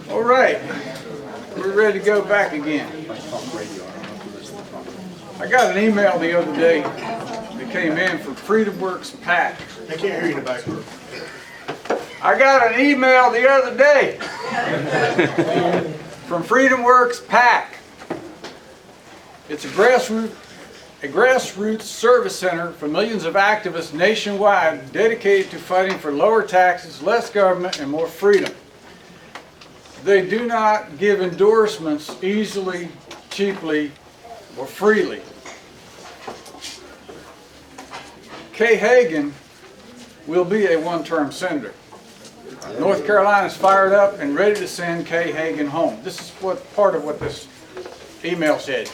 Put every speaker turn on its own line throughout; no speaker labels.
All right, we're ready to go back again. I got an email the other day that came in from FreedomWorks PAC.
I can't hear you in the back room.
I got an email the other day from FreedomWorks PAC. It's a grassroots service center for millions of activists nationwide dedicated to fighting for lower taxes, less government, and more freedom. They do not give endorsements easily, cheaply, or freely. Kay Hagan will be a one-term senator. North Carolina is fired up and ready to send Kay Hagan home. This is part of what this email said.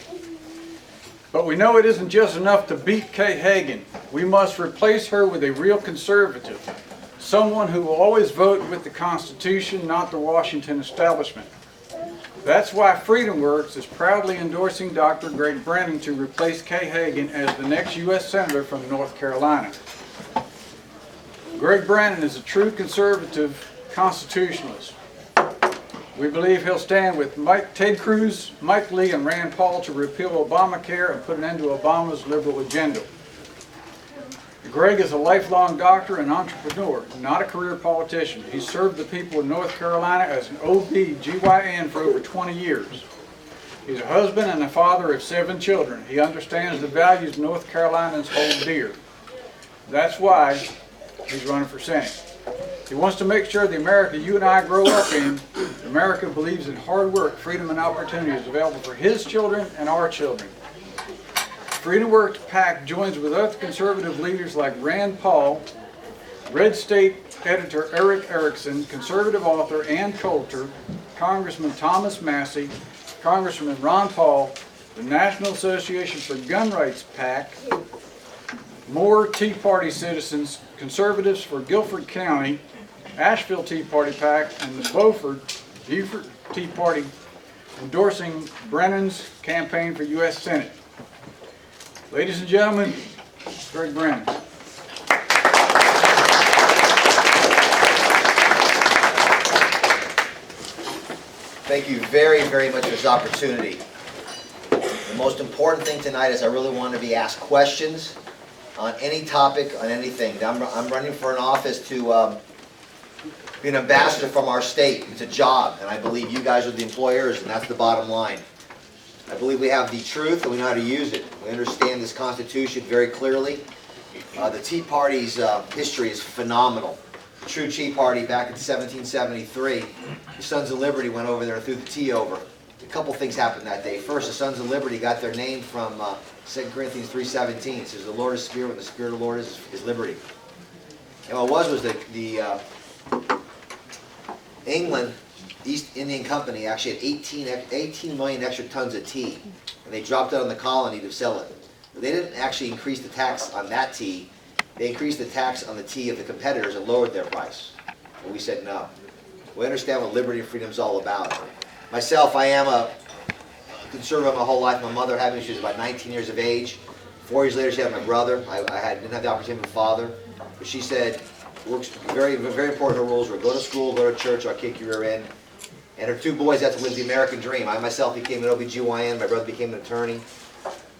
But we know it isn't just enough to beat Kay Hagan. We must replace her with a real conservative, someone who will always vote with the Constitution, not the Washington establishment. That's why FreedomWorks is proudly endorsing Dr. Greg Brannon to replace Kay Hagan as the next U.S. Senator from North Carolina. Greg Brannon is a true conservative constitutionalist. We believe he'll stand with Ted Cruz, Mike Lee, and Rand Paul to repeal Obamacare and put an end to Obama's liberal agenda. Greg is a lifelong doctor and entrepreneur, not a career politician. He served the people of North Carolina as an OB/GYN for over 20 years. He's a husband and a father of 7 children. He understands the values North Carolinians hold dear. That's why he's running for Senate. He wants to make sure the America you and I grow up in, America believes in hard work, freedom, and opportunity is available for his children and our children. FreedomWorks PAC joins with other conservative leaders like Rand Paul, Red State editor Eric Erickson, conservative author Ann Coulter, Congressman Thomas Massey, Congressman Ron Paul, the National Association for Gun Rights PAC, more Tea Party citizens, conservatives for Guilford County, Asheville Tea Party PAC, and the Beaufort Tea Party endorsing Brennan's campaign for U.S. Senate. Ladies and gentlemen, Greg Brannon.
Thank you very, very much for this opportunity. The most important thing tonight is I really want to be asked questions on any topic, on anything. I'm running for an office to be an ambassador from our state. It's a job, and I believe you guys are the employers, and that's the bottom line. I believe we have the truth and we know how to use it. We understand this Constitution very clearly. The Tea Party's history is phenomenal. The true Tea Party back in 1773, the Sons of Liberty went over there and threw the tea over. A couple things happened that day. First, the Sons of Liberty got their name from 2 Corinthians 3:17. It says, the Lord is Spirit, and the Spirit of the Lord is liberty. And what was the England East Indian Company actually had 18 million extra tons of tea, and they dropped it on the colony to sell it. But they didn't actually increase the tax on that tea. They increased the tax on the tea of the competitors and lowered their price. And we said no. We understand what liberty and freedom is all about. Myself, I am a conservative my whole life. My mother had me when she was about 19 years of age. 4 years later, she had my brother. I didn't have the opportunity of a father. But she said, very, very important rules were go to school, go to church, or I'll kick your rear end. And her 2 boys had to live the American dream. I myself became an OB/GYN. My brother became an attorney.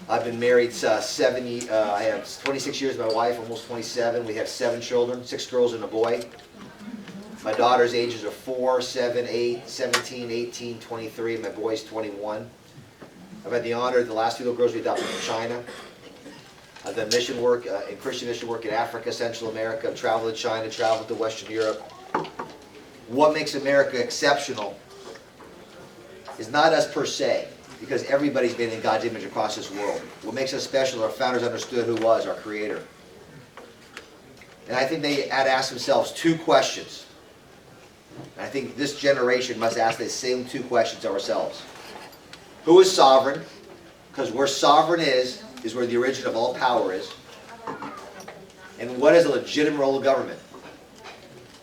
I've been married I have 26 years with my wife, almost 27. We have 7 children, 6 girls and a boy. My daughter's ages are 4, 7, 8, 17, 18, 23, and my boy's 21. I've had the honor, the last 2 little girls we adopted from China. I've done mission work, Christian mission work in Africa, Central America. I've traveled to China, traveled to Western Europe. What makes America exceptional is not us per se, because everybody's been in God's image across this world. What makes us special, our founders understood who was our Creator. And I think they had to ask themselves 2 questions. And I think this generation must ask the same 2 questions of ourselves. Who is sovereign? Because where sovereign is where the origin of all power is. And what is a legitimate role of government?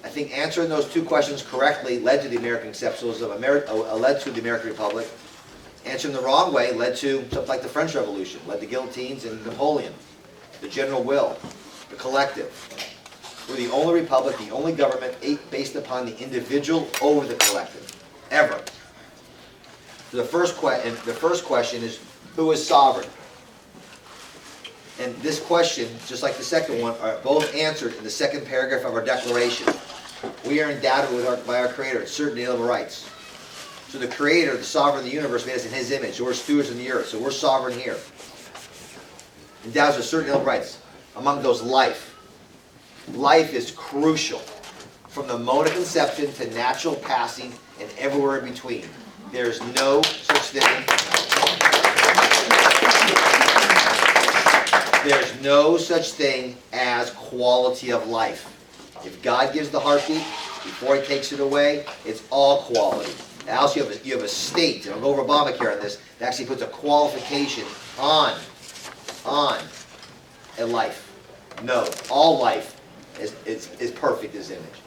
I think answering those 2 questions correctly led to the American exceptionalism, led to the American Republic. Answering the wrong way led to something like the French Revolution, led to guillotines and Napoleon, the general will, the collective. We're the only republic, the only government based upon the individual over the collective, ever. So the first question is, who is sovereign? And this question, just like the second one, are both answered in the second paragraph of our Declaration. We are endowed by our Creator certain inalienable rights. So the Creator, the Sovereign of the universe, made us in His image. So we're stewards of the earth. So we're sovereign here. Endows with certain inalienable rights. Among those, life. Life is crucial. From the moment of conception to natural passing and everywhere in between. There's no such thing. There's no such thing as quality of life. If God gives the heartbeat, before He takes it away, it's all quality. Now, also you have a state, and I'll go over Obamacare on this, that actually puts a qualification on a life. No, all life is perfect in His image.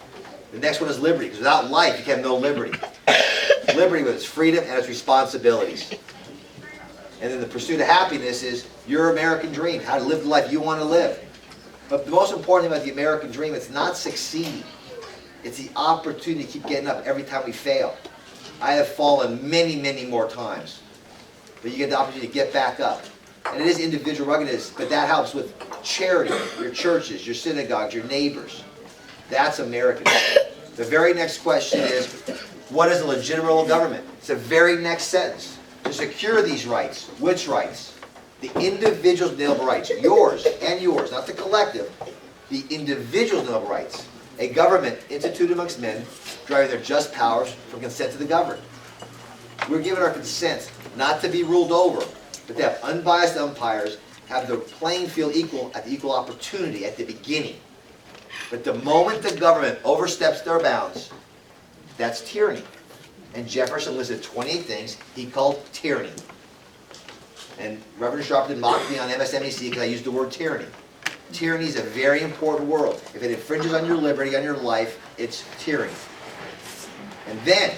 The next one is liberty, because without life you can have no liberty. Liberty with its freedom and its responsibilities. And then the pursuit of happiness is your American dream, how to live the life you want to live. But the most important thing about the American dream, it's not succeeding. It's the opportunity to keep getting up every time we fail. I have fallen many, many more times. But you get the opportunity to get back up. And it is individual ruggedness, but that helps with charity, your churches, your synagogues, your neighbors. That's American. The very next question is, what is a legitimate role of government? It's the very next sentence. To secure these rights. Which rights? The individual's inalienable rights. Yours and yours, not the collective. The individual's inalienable rights. A government instituted amongst men, driving their just powers from consent to the governed. We're given our consent not to be ruled over, but to have unbiased umpires, have the playing field equal at the equal opportunity at the beginning. But the moment the government oversteps their bounds, that's tyranny. And Jefferson listed 28 things he called tyranny. And Reverend Sharpton mocked me on MSNBC because I used the word tyranny. Tyranny is a very important word. If it infringes on your liberty, on your life, it's tyranny. And then,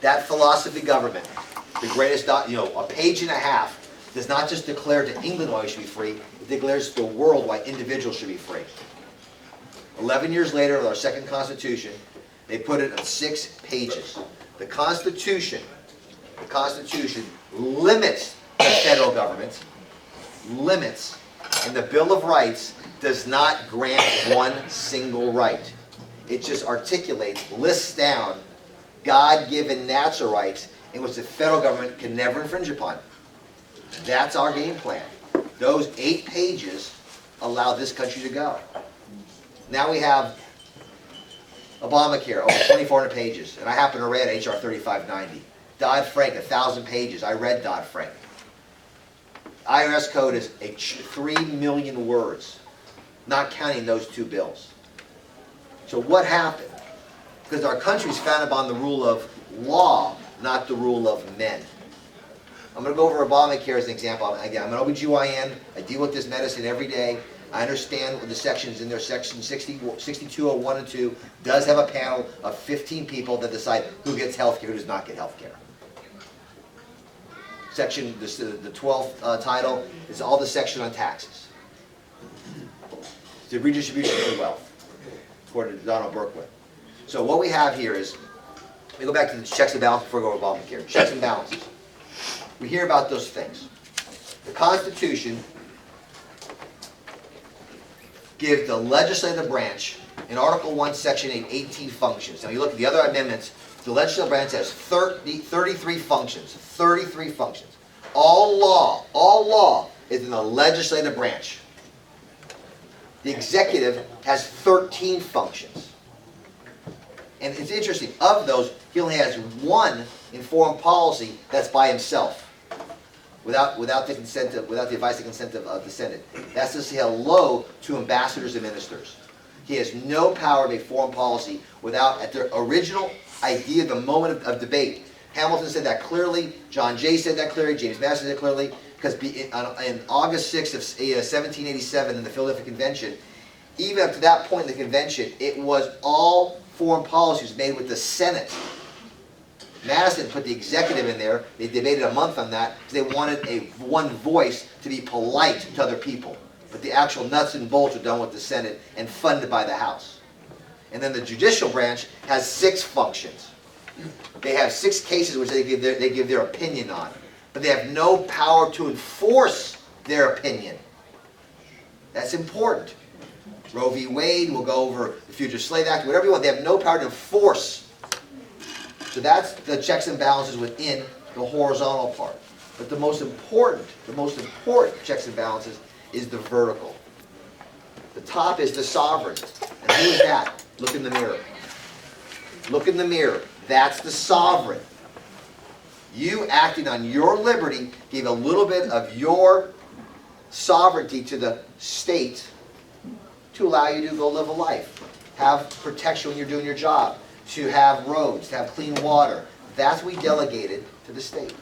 that philosophy of government, the greatest, a page and a half, does not just declare to England why we should be free, it declares to the world why individuals should be free. 11 years later, with our second Constitution, they put it on 6 pages. The Constitution limits the federal government, and the Bill of Rights does not grant one single right. It just articulates, lists down God-given natural rights in which the federal government can never infringe upon. That's our game plan. Those 8 pages allow this country to go. Now we have Obamacare, over 2,400 pages, and I happen to read H.R. 3590. Dodd-Frank, 1,000 pages. I read Dodd-Frank. IRS code is 3 million words, not counting those 2 bills. So what happened? Because our country is founded upon the rule of law, not the rule of men. I'm going to go over Obamacare as an example. Again, I'm an OBGYN. I deal with this medicine every day. I understand what the sections in there. Section 6201 and 2 does have a panel of 15 people that decide who gets health care, who does not get health care. Section, the 12th title is all the section on taxes. The redistribution of wealth, according to Donald Berkowitz. So what we have here is, let me go back to the checks and balances before we go over Obamacare. Checks and balances. We hear about those things. The Constitution gives the legislative branch, in Article 1, Section 8, 18 functions. Now you look at the other amendments, the legislative branch has 33 functions. 33 functions. All law is in the legislative branch. The executive has 13 functions. And it's interesting, of those, he only has 1 in foreign policy that's by himself, without the advice and consent of the Senate. That's to say hello to ambassadors and ministers. He has no power to make foreign policy without, at the original idea, the moment of debate. Hamilton said that clearly, John Jay said that clearly, James Madison said that clearly, because in August 6th of 1787 in the Philadelphia Convention, even up to that point in the convention, it was all foreign policies made with the Senate. Madison put the executive in there. They debated a month on that because they wanted one voice to be polite to other people. but the actual nuts and bolts are done with the Senate and funded by the House. And then the judicial branch has 6 functions. They have 6 cases which they give their opinion on, but they have no power to enforce their opinion. That's important. Roe v. Wade, we'll go over the Fugitive Slave Act, whatever you want. They have no power to enforce. So that's the checks and balances within the horizontal part. But the most important checks and balances is the vertical. The top is the sovereign. And who is that? Look in the mirror. Look in the mirror. That's the sovereign. You, acting on your liberty, gave a little bit of your sovereignty to the state to allow you to go live a life, have protection when you're doing your job, to have roads, to have clean water. That's what we delegated to the state.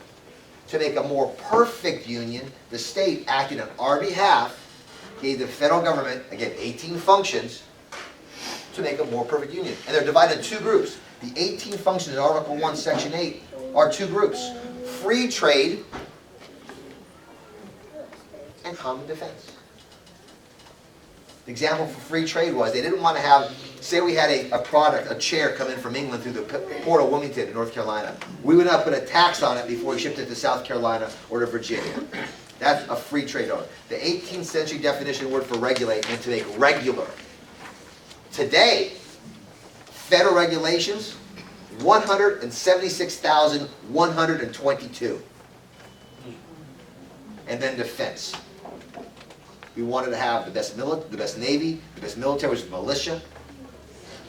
To make a more perfect union, the state, acting on our behalf, gave the federal government, again, 18 functions, to make a more perfect union. And they're divided into 2 groups. The 18 functions in Article 1, Section 8 are 2 groups. Free trade and common defense. The example for free trade was they didn't want to have, say we had a product, a chair come in from England through the port of Wilmington in North Carolina. We would not put a tax on it before we shipped it to South Carolina or to Virginia. That's a free trade order. The 18th century definition word for regulate meant to make regular. Today, federal regulations, 176,122. And then defense. We wanted to have the best Navy, the best military, which is militia.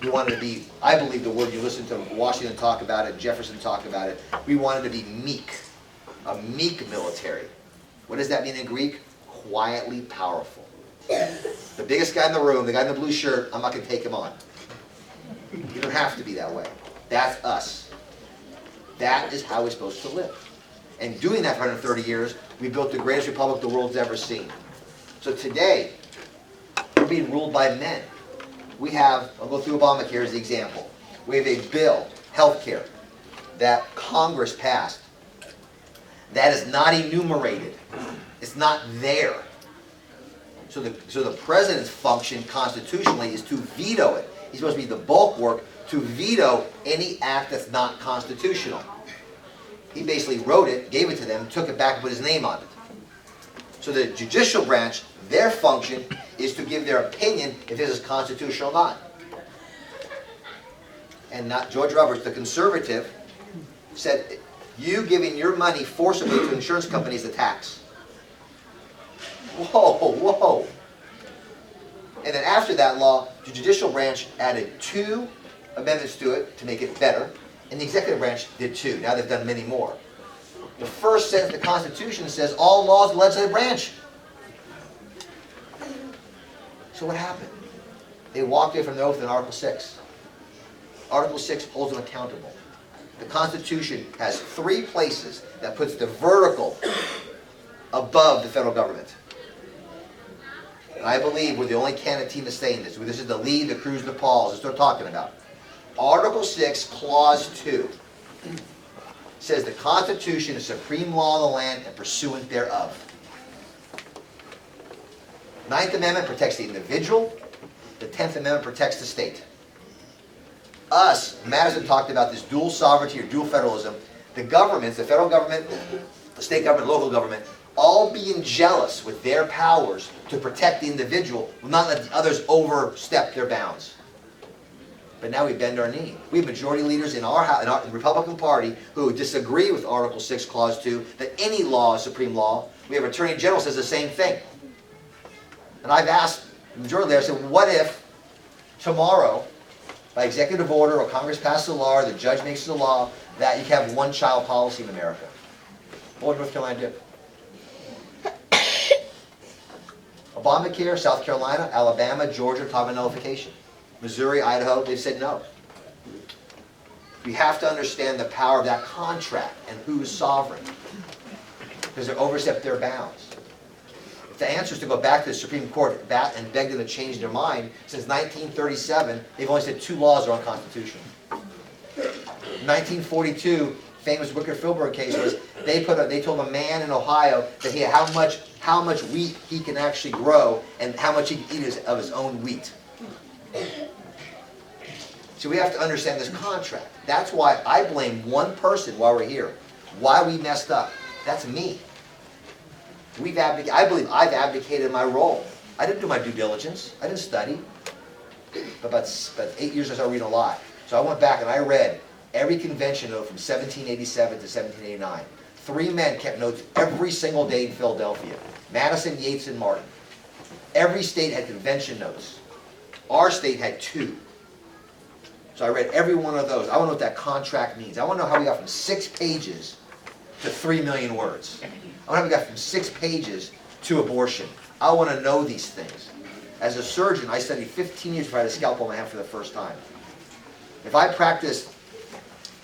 We wanted to be, I believe the word you listen to Washington talk about it, Jefferson talk about it, we wanted to be meek. A meek military. What does that mean in Greek? Quietly powerful. The biggest guy in the room, the guy in the blue shirt, I'm not going to take him on. You don't have to be that way. That's us. That is how we're supposed to live. And doing that for 130 years, we built the greatest republic the world's ever seen. So today, we're being ruled by men. We have, I'll go through Obamacare as the example. We have a bill, healthcare, that Congress passed that is not enumerated. It's not there. So the president's function constitutionally is to veto it. He's supposed to be the bulk work to veto any act that's not constitutional. He basically wrote it, gave it to them, took it back and put his name on it. So the judicial branch, their function is to give their opinion if this is constitutional or not. And not George Roberts, the conservative, said, you giving your money forcibly to insurance companies is a tax. Whoa, whoa. And then after that law, the judicial branch added 2 amendments to it to make it better, and the executive branch did 2. Now they've done many more. The first sentence of the Constitution says all laws of the legislative branch. So what happened? They walked away from the oath in Article 6. Article 6 holds them accountable. The Constitution has 3 places that puts the vertical above the federal government. And I believe we're the only candidate team that's saying this. This is the Lee, the Cruz, the Pauls. That's what they're talking about. Article 6, Clause 2 says the Constitution is supreme law of the land and pursuant thereof. 9th Amendment protects the individual. The 10th Amendment protects the state. Us, Madison talked about this dual sovereignty or dual federalism. The governments, the federal government, the state government, local government, all being jealous with their powers to protect the individual will not let the others overstep their bounds. But now we bend our knee. We have majority leaders in our Republican Party who disagree with Article 6, Clause 2, that any law is supreme law. We have Attorney General says the same thing. And I've asked the majority leader, I said, what if tomorrow, by executive order or Congress passes a law or the judge makes a law that you can have one-child policy in America? What would North Carolina do? Obamacare, South Carolina, Alabama, Georgia, talking about nullification. Missouri, Idaho, they've said no. We have to understand the power of that contract and who's sovereign. Because they overstep their bounds. If the answer is to go back to the Supreme Court and beg them to change their mind, since 1937, they've only said 2 laws are unconstitutional. 1942, famous Wicker-Filburg case was They told a man in Ohio that how much wheat he can actually grow and how much he can eat of his own wheat. So we have to understand this contract. That's why I blame one person while we're here. Why we messed up. That's me. I believe I've abdicated my role. I didn't do my due diligence. I didn't study. But about 8 years I started reading a lot. So I went back and I read every convention note from 1787 to 1789. 3 men kept notes every single day in Philadelphia. Madison, Yates, and Martin. Every state had convention notes. Our state had 2. So I read every one of those. I want to know what that contract means. I want to know how we got from 6 pages to 3 million words. I want to know how we got from 6 pages to abortion. I want to know these things. As a surgeon, I studied 15 years before I had a scalpel in my hand for the first time. If I practiced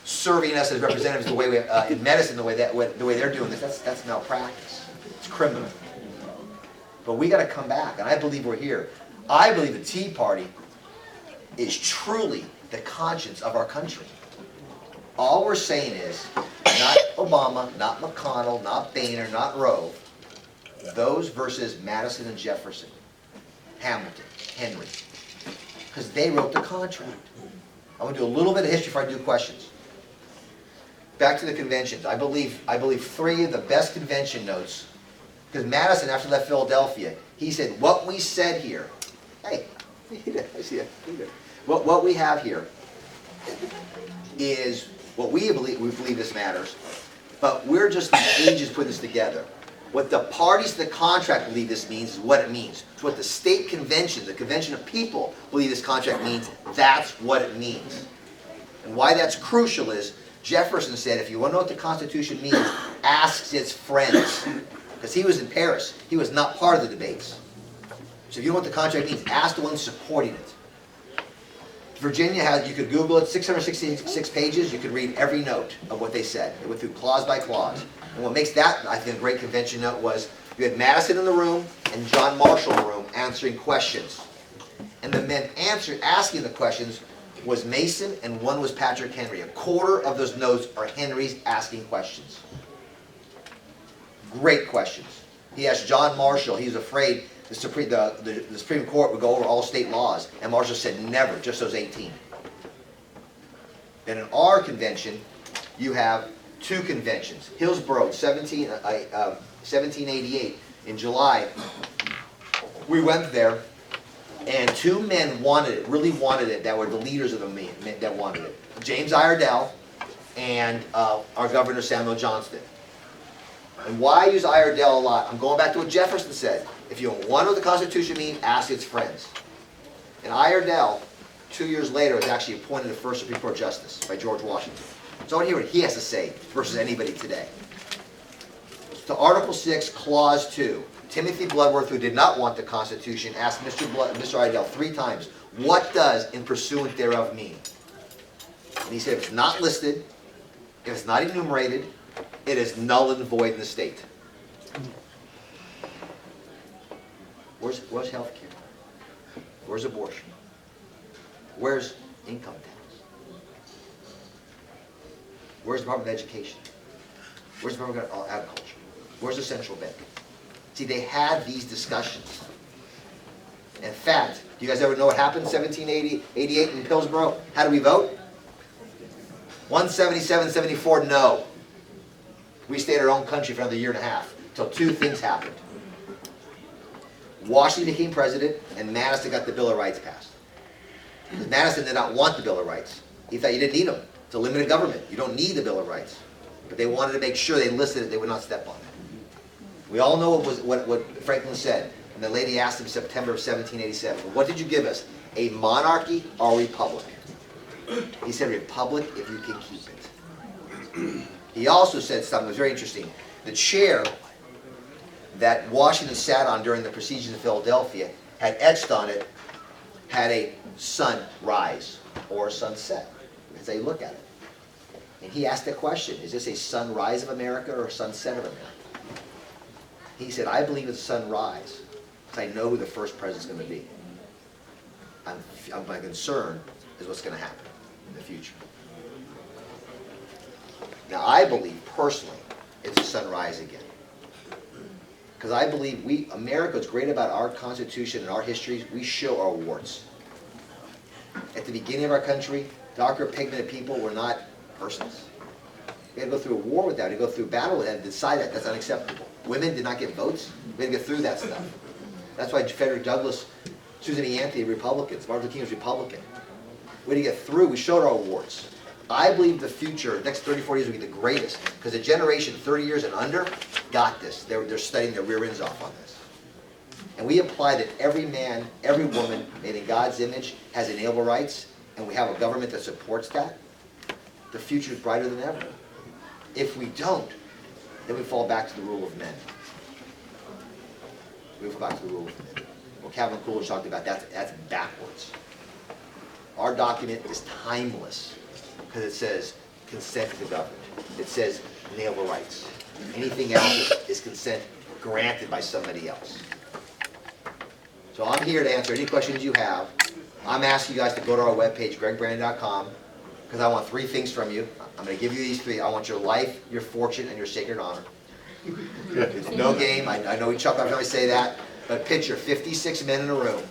serving us as representatives the way we, in medicine the way they're doing this, that's malpractice. It's criminal. But we got to come back, and I believe we're here. I believe the Tea Party is truly the conscience of our country. All we're saying is, not Obama, not McConnell, not Boehner, not Roe, those versus Madison and Jefferson, Hamilton, Henry, because they wrote the contract. I'm going to do a little bit of history before I do questions. Back to the conventions. I believe 3 of the best convention notes, because Madison, after he left Philadelphia, he said, what we said here, hey, I see that. What we have here is what we believe this matters, but we're just the agents putting this together. What the parties to the contract believe this means is what it means. It's what the state convention, the convention of people, believe this contract means. That's what it means. And why that's crucial is Jefferson said, if you want to know what the Constitution means, ask its friends. Because he was in Paris. He was not part of the debates. So if you know what the contract means, ask the ones supporting it. Virginia has, you could Google it, 666 pages, you could read every note of what they said. It went through clause by clause. And what makes that, I think, a great convention note was, you had Madison in the room and John Marshall in the room answering questions. And the men asking the questions was Mason and one was Patrick Henry. 1/4 of those notes are Henry's asking questions. Great questions. He asked John Marshall, he was afraid the Supreme Court would go over all state laws, and Marshall said never, just those 18. And in our convention, you have 2 conventions. Hillsborough, 1788, in July, we went there, and 2 men wanted it, really wanted it, that were the leaders of the men that wanted it. James Iredell and our Governor Samuel Johnston. And why I use Iredell a lot? I'm going back to what Jefferson said. If you want to know what the Constitution means, ask its friends. And Iredell, 2 years later, was actually appointed the first Supreme Court Justice by George Washington. So I want to hear what he has to say versus anybody today. So Article 6, Clause 2. Timothy Bloodworth, who did not want the Constitution, asked Mr. Iredell 3 times, what does in pursuant thereof mean? And he said, if it's not listed, if it's not enumerated, it is null and void in the state. Where's health care? Where's abortion? Where's income tax? Where's the Department of Education? Where's the Department of Agriculture? Where's the central bank? See, they had these discussions. In fact, do you guys ever know what happened in 1788 in Hillsborough? How do we vote? 177-74, no. We stayed in our own country for another 1.5 years until 2 things happened. Washington became president, and Madison got the Bill of Rights passed. Because Madison did not want the Bill of Rights. He thought you didn't need them. It's a limited government. You don't need the Bill of Rights. But they wanted to make sure they listed it, they would not step on it. We all know what Franklin said. And the lady asked him in September of 1787, what did you give us? A monarchy or a republic? He said, republic if you can keep it. He also said something that was very interesting. The chair that Washington sat on during the proceedings in Philadelphia had etched on it, had a sunrise or sunset. That's how you look at it. And he asked the question, is this a sunrise of America or a sunset of America? He said, I believe it's sunrise, because I know who the first president's going to be. My concern is what's going to happen in the future. Now, I believe, personally, is the sun rise again. Because I believe America, what's great about our Constitution and our histories, we show our warts. At the beginning of our country, darker pigmented people were not persons. We had to go through a war with that, we had to go through battle with that and decide that that's unacceptable. Women did not get votes, we had to get through that stuff. That's why Frederick Douglass, Susan B. Anthony, Republicans, Martin Luther King was Republican. We had to get through, we showed our warts. I believe the future, the next 30, 40 years will be the greatest, because the generation 30 years and under got this. They're studying their rear ends off on this. And we imply that every man, every woman made in God's image has inalienable rights, and we have a government that supports that. The future is brighter than ever. If we don't, then we fall back to the rule of men. We fall back to the rule of men. What Calvin Coolidge talked about, that's backwards. Our document is timeless, because it says consent to the government. It says inalienable rights. Anything else is consent granted by somebody else. So I'm here to answer any questions you have. I'm asking you guys to go to our webpage, GregBrannon.com, because I want 3 things from you. I'm going to give you these 3. I want your life, your fortune, and your sacred honor. It's no game. I know we chuckle every time I say that, but picture 56 men in a room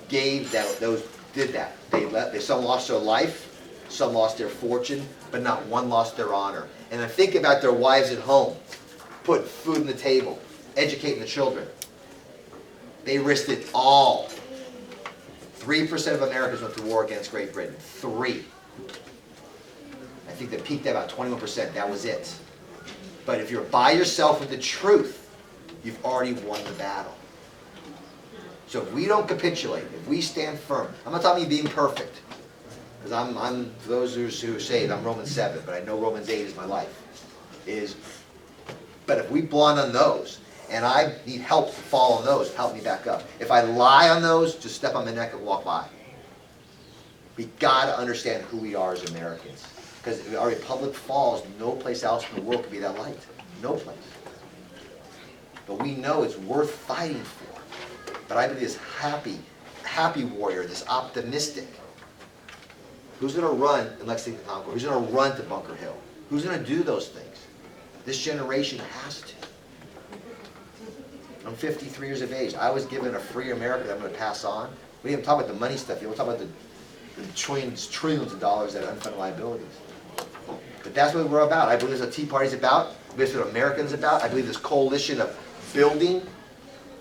gave that, did that. Some lost their life, some lost their fortune, but not one lost their honor. And then think about their wives at home, putting food on the table, educating the children. They risked it all. 3% of Americans went to war against Great Britain. 3. I think they peaked at about 21%. That was it. But if you're by yourself with the truth, you've already won the battle. So if we don't capitulate, if we stand firm, I'm not talking about being perfect, because I'm for those who are saved, I'm Romans 7, but I know Romans 8 is my life. But if we blond on those, and I need help to fall on those, help me back up. If I lie on those, just step on my neck and walk by. We got to understand who we are as Americans. Because if our republic falls, no place else in the world can be that light. No place. But we know it's worth fighting for. But I believe this happy warrior, this optimistic, who's going to run in Lexington Concord? Who's going to run to Bunker Hill? Who's going to do those things? This generation has to. I'm 53 years of age. I was given a free America that I'm going to pass on. We didn't talk about the money stuff. You don't talk about the trillions of dollars that are unfunded liabilities. But that's what we're about. I believe that's what Tea Party's about. I believe that's what Americans about. I believe this coalition of building,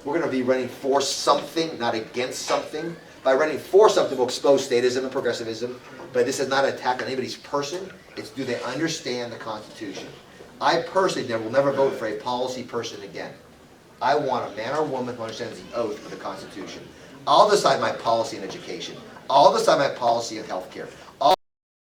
we're going to be running for something, not against something. By running for something, we'll expose statism and progressivism. But this is not an attack on anybody's person. It's do they understand the Constitution. I personally will never vote for a policy person again. I want a man or woman who understands the oath of the Constitution. I'll decide my policy in education. I'll decide my policy in health care.